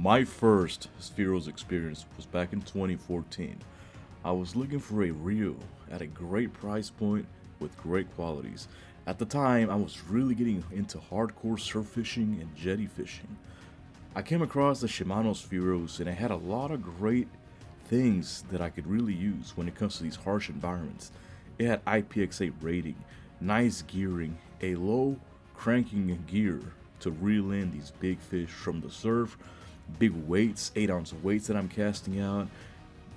My first Spheros experience was back in 2014. I was looking for a reel at a great price point with great qualities. At the time, I was really getting into hardcore surf fishing and jetty fishing. I came across the Shimano Spheros and it had a lot of great things that I could really use when it comes to these harsh environments. It had IPX8 rating, nice gearing, a low cranking gear to reel in these big fish from the surf, big weights, 8-ounce weights that I'm casting out,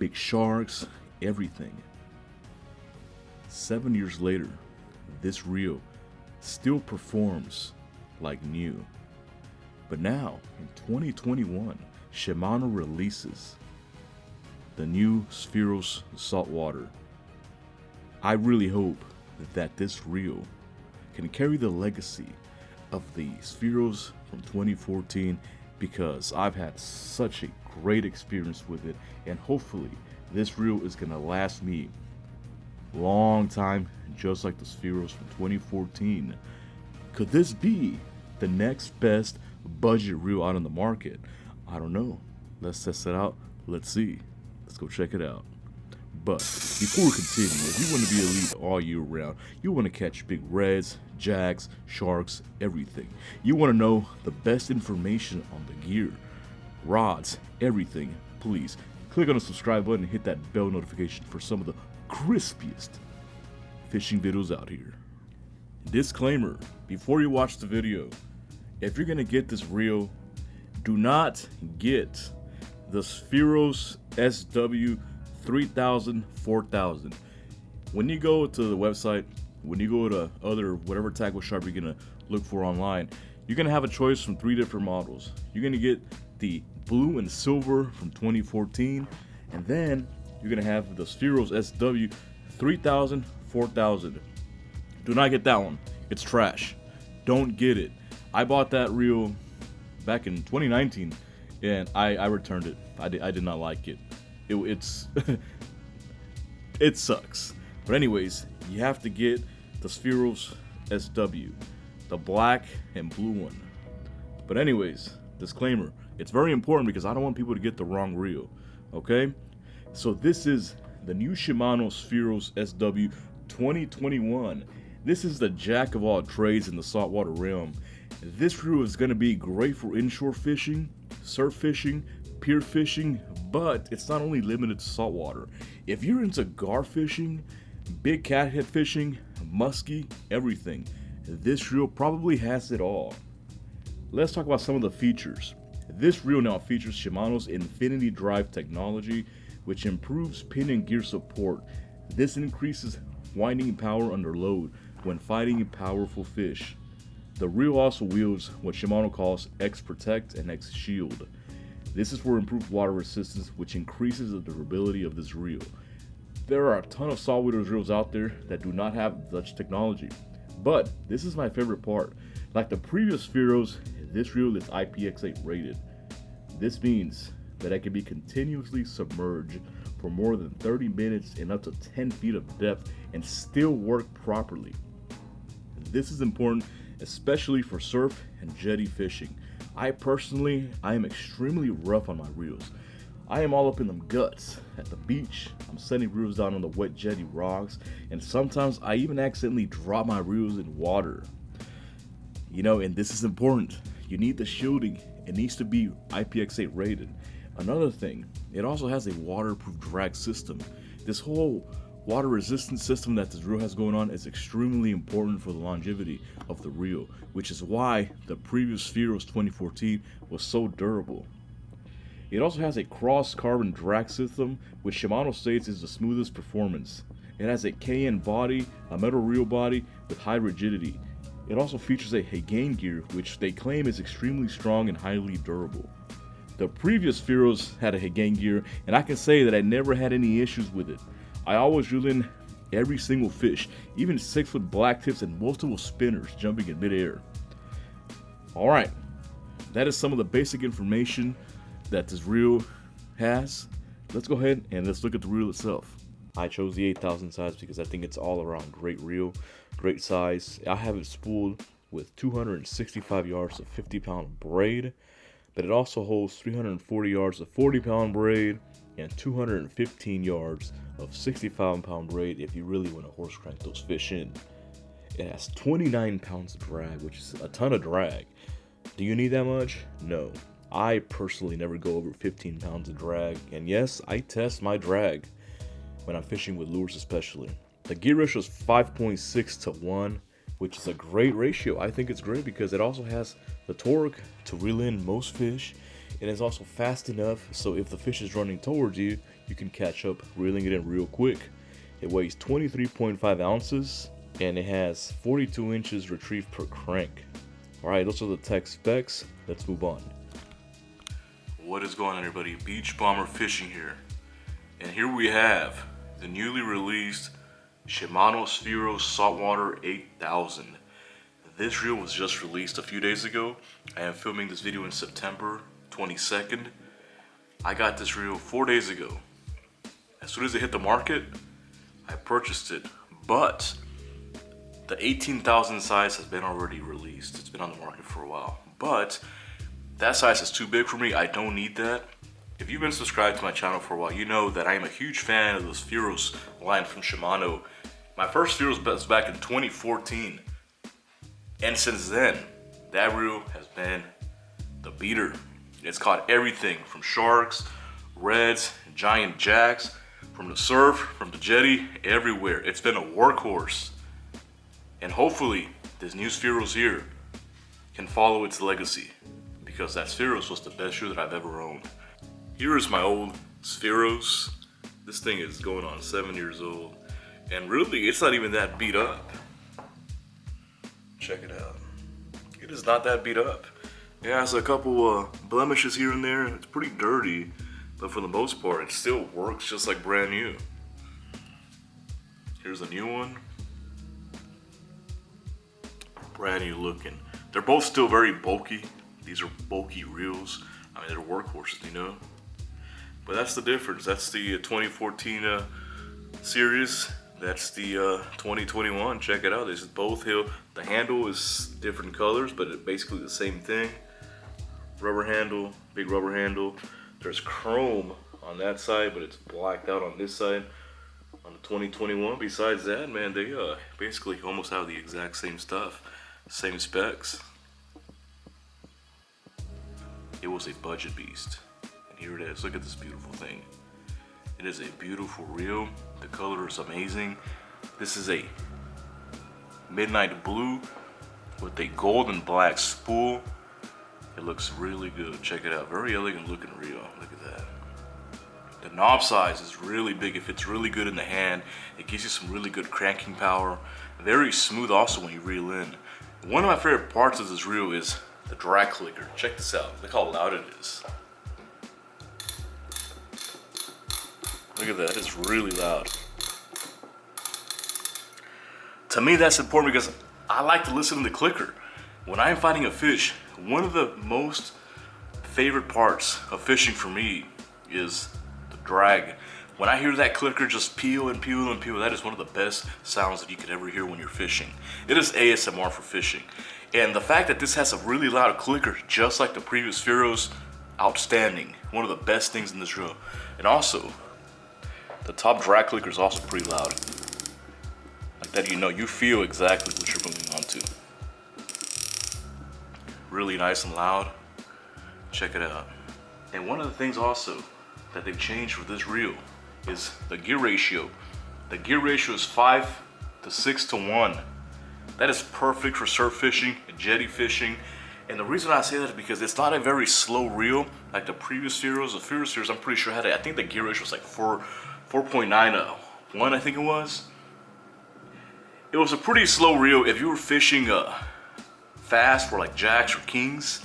big sharks, everything. 7 years later, this reel still performs like new. But now, in 2021, Shimano releases the new Spheros Saltwater. I really hope that this reel can carry the legacy of the Spheros from 2014 because I've had such a great experience with it, and hopefully this reel is gonna last me long time, just like the Spheros from 2014. Could this be the next best budget reel out on the market? I don't know. Let's test it out. Let's see. Let's go check it out. But before we continue, if you want to be elite all year round, you want to catch big reds, jacks, sharks, everything. You want to know the best information on the gear, rods, everything, please click on the subscribe button and hit that bell notification for some of the crispiest fishing videos out here. Disclaimer, before you watch the video, if you're going to get this reel, do not get the Spheros SW 3000, 4000. When you go to the website, when you go to other whatever tackle shop you're gonna look for online, you're gonna have a choice from 3 different models. You're gonna get the blue and silver from 2014, and then you're gonna have the Spheros SW 3000, 4000. Do not get that one. It's trash. Don't get it. I bought that reel back in 2019, and I returned it. I did not like it. It's it sucks. But anyways, you have to get the Spheros SW, the black and blue one. But anyways, disclaimer, it's very important because I don't want people to get the wrong reel. Okay? So this is the new Shimano Spheros SW 2021. This is the jack of all trades in the saltwater realm. This reel is going to be great for inshore fishing, surf fishing, pier fishing, but it's not only limited to saltwater. If you're into gar fishing, big cathead fishing, muskie, everything, this reel probably has it all. Let's talk about some of the features. This reel now features Shimano's Infinity Drive technology, which improves pin and gear support. This increases winding power under load when fighting powerful fish. The reel also wields what Shimano calls X Protect and X Shield. This is for improved water resistance, which increases the durability of this reel. There are a ton of saltwater reels out there that do not have such technology, but this is my favorite part. Like the previous Spheros, this reel is IPX8 rated. This means that I can be continuously submerged for more than 30 minutes in up to 10 feet of depth and still work properly. This is important, especially for surf and jetty fishing. I am extremely rough on my reels. I am all up in them guts. At the beach, I'm sending reels down on the wet jetty rocks, and sometimes I even accidentally drop my reels in water. And this is important. You need the shielding. It needs to be IPX8 rated. Another thing, it also has a waterproof drag system. This whole water resistance system that this reel has going on is extremely important for the longevity of the reel, which is why the previous Spheros 2014 was so durable. It also has a cross carbon drag system, which Shimano states is the smoothest performance. It has a KN body, a metal reel body with high rigidity. It also features a Hagain gear, which they claim is extremely strong and highly durable. The previous Spheros had a Hagain gear, and I can say that I never had any issues with it. I always reel in every single fish, even 6-foot black tips and multiple spinners jumping in midair. Alright, that is some of the basic information that this reel has. Let's go ahead and let's look at the reel itself. I chose the 8000 size because I think it's all around great reel, great size. I have it spooled with 265 yards of 50-pound braid. but it also holds 340 yards of 40-pound braid and 215 yards of 65-pound braid if you really want to horse crank those fish in. It has 29 pounds of drag, which is a ton of drag. Do you need that much? No. I personally never go over 15 pounds of drag, and yes, I test my drag when I'm fishing with lures especially. The gear ratio is 5.6 to 1, which is a great ratio. I think it's great because it also has the torque to reel in most fish. It is also fast enough so if the fish is running towards you, you can catch up, reeling it in real quick. It weighs 23.5 ounces and it has 42 inches retrieve per crank. Alright, those are the tech specs. Let's move on. What is going on, everybody? Beach Bomber Fishing here. And here we have the newly released Shimano Spheros Saltwater 8000. This reel was just released a few days ago. I am filming this video in September 22nd. I got this reel 4 days ago. As soon as it hit the market, I purchased it. But the 18,000 size has been already released. It's been on the market for a while. But that size is too big for me. I don't need that. If you've been subscribed to my channel for a while, you know that I am a huge fan of the Spheros line from Shimano. My first Spheros was back in 2014. And since then, that reel has been the beater. It's caught everything from sharks, reds, giant jacks, from the surf, from the jetty, everywhere. It's been a workhorse. And hopefully, this new Spheros here can follow its legacy, because that Spheros was the best shoe that I've ever owned. Here is my old Spheros. This thing is going on 7 years old. And really, it's not even that beat up. Check it out. It is not that beat up. It has a couple blemishes here and there. It's pretty dirty, but for the most part, it still works just like brand new. Here's a new one. Brand new looking. They're both still very bulky. These are bulky reels. I mean, they're workhorses, you know? But that's the difference. That's the 2014 series. That's the 2021. Check it out. This is both heel. The handle is different colors, but it's basically the same thing. Rubber handle, big rubber handle. There's chrome on that side, but it's blacked out on this side. On the 2021. Besides that, man, they basically almost have the exact same stuff, same specs. It was a budget beast. And here it is. Look at this beautiful thing. It is a beautiful reel. The color is amazing. This is a midnight blue with a gold and black spool. It looks really good. Check it out. Very elegant looking reel. Look at that. The knob size is really big. It fits really good in the hand. It gives you some really good cranking power. Very smooth also when you reel in. One of my favorite parts of this reel is the drag clicker. Check this out. Look how loud it is. Look at that. It's really loud. To me, that's important because I like to listen to the clicker. When I'm fighting a fish, one of the most favorite parts of fishing for me is the drag. When I hear that clicker just peel and peel and peel, that is one of the best sounds that you could ever hear when you're fishing. It is ASMR for fishing. And the fact that this has a really loud clicker, just like the previous Spheros, outstanding. One of the best things in this reel. And also, the top drag clicker is also pretty loud. Like that, you know, you feel exactly what you're moving on to. Really nice and loud. Check it out. And one of the things also that they've changed with this reel is the gear ratio. The gear ratio is 5 to 6 to 1. That is perfect for surf fishing and jetty fishing. And the reason I say that is because it's not a very slow reel like the previous Spheros. The previous Spheros, I'm pretty sure had I think the gear ratio was like 4.9 to 1, I think it was. It was a pretty slow reel if you were fishing fast for like jacks or kings.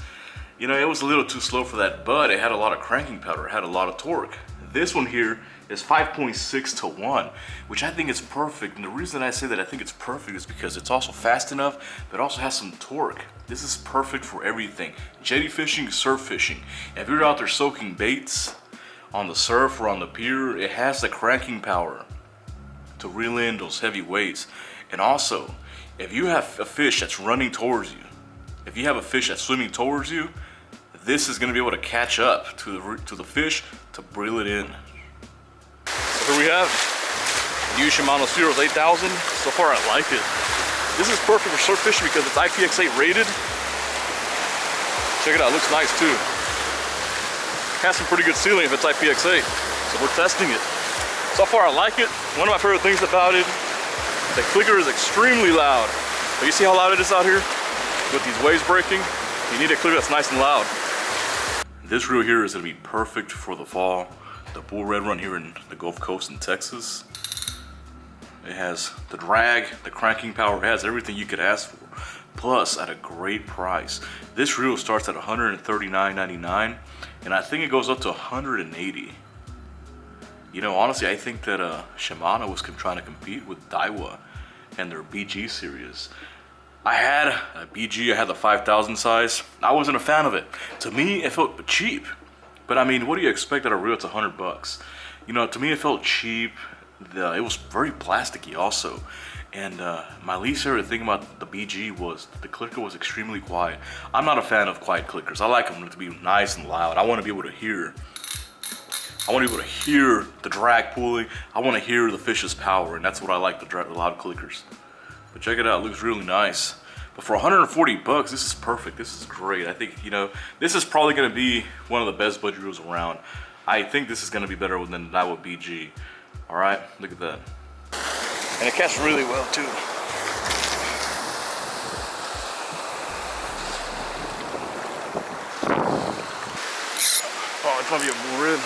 You know, it was a little too slow for that, but it had a lot of cranking power, it had a lot of torque. This one here is 5.6 to 1, which I think is perfect. And the reason I say that I think it's perfect is because it's also fast enough, but also has some torque. This is perfect for everything. Jetty fishing, surf fishing. If you're out there soaking baits on the surf or on the pier, it has the cranking power to reel in those heavy weights. And also, if you have a fish that's running towards you, if you have a fish that's swimming towards you, this is going to be able to catch up to the fish to reel it in. So here we have new Shimano Spheros 8000. So far I like it. This is perfect for surf fishing because it's IPX8 rated. Check it out, it looks nice too. Has some pretty good sealing if it's IPX8. So we're testing it. So far I like it. One of my favorite things about it, the clicker is extremely loud. But you see how loud it is out here? With these waves breaking, you need a clicker that's nice and loud. This reel here is gonna be perfect for the fall. The bull red run here in the Gulf Coast in Texas. It has the drag, the cranking power, it has everything you could ask for. Plus at a great price. This reel starts at $139.99 and I think it goes up to $180. You know, honestly, I think that Shimano was trying to compete with Daiwa and their BG series. I had a BG, I had the 5000 size. I wasn't a fan of it. To me, it felt cheap. But I mean, what do you expect at a reel? It's $100. You know, to me, it felt cheap. It was very plasticky also. And my least favorite thing about the BG was the clicker was extremely quiet. I'm not a fan of quiet clickers. I like them to be nice and loud. I want to be able to hear. I want to be able to hear the drag pulling. I want to hear the fish's power, and that's what I like, the loud clickers. But check it out, it looks really nice. But for $140, this is perfect. This is great. I think, you know, this is probably going to be one of the best budget reels around. I think this is going to be better than Daiwa BG. All right, look at that. And it casts really well too. Oh, it's gonna be a bull red.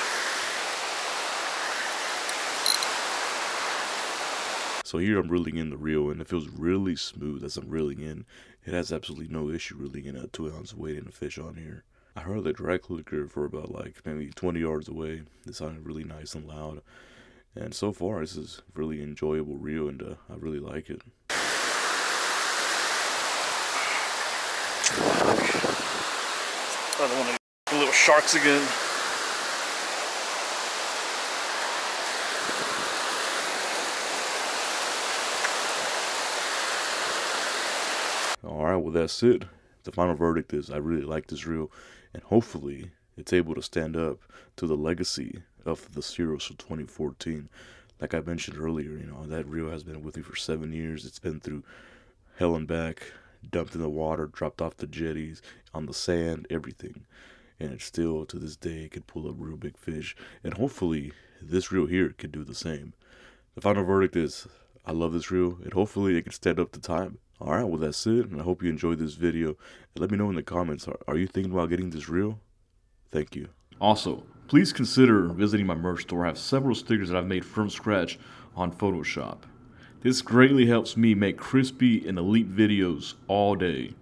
So here I'm reeling in the reel and it feels really smooth as I'm reeling in. It has absolutely no issue reeling in a 2 ounce weight in a fish on here. I heard the drag clicker for about like maybe 20 yards away. It sounded really nice and loud. And so far this is really enjoyable reel and I really like it. Another one of the little sharks again. Alright, well that's it. The final verdict is I really like this reel and hopefully it's able to stand up to the legacy of the Spheros from 2014. Like I mentioned earlier, you know, that reel has been with me for 7 years. It's been through hell and back, dumped in the water, dropped off the jetties, on the sand, everything. And it still, to this day, can pull up real big fish. And hopefully, this reel here can do the same. The final verdict is, I love this reel, and hopefully it can stand up to time. Alright, well that's it, and I hope you enjoyed this video. And let me know in the comments, are you thinking about getting this reel? Thank you. Also, please consider visiting my merch store. I have several stickers that I've made from scratch on Photoshop. This greatly helps me make crispy and elite videos all day.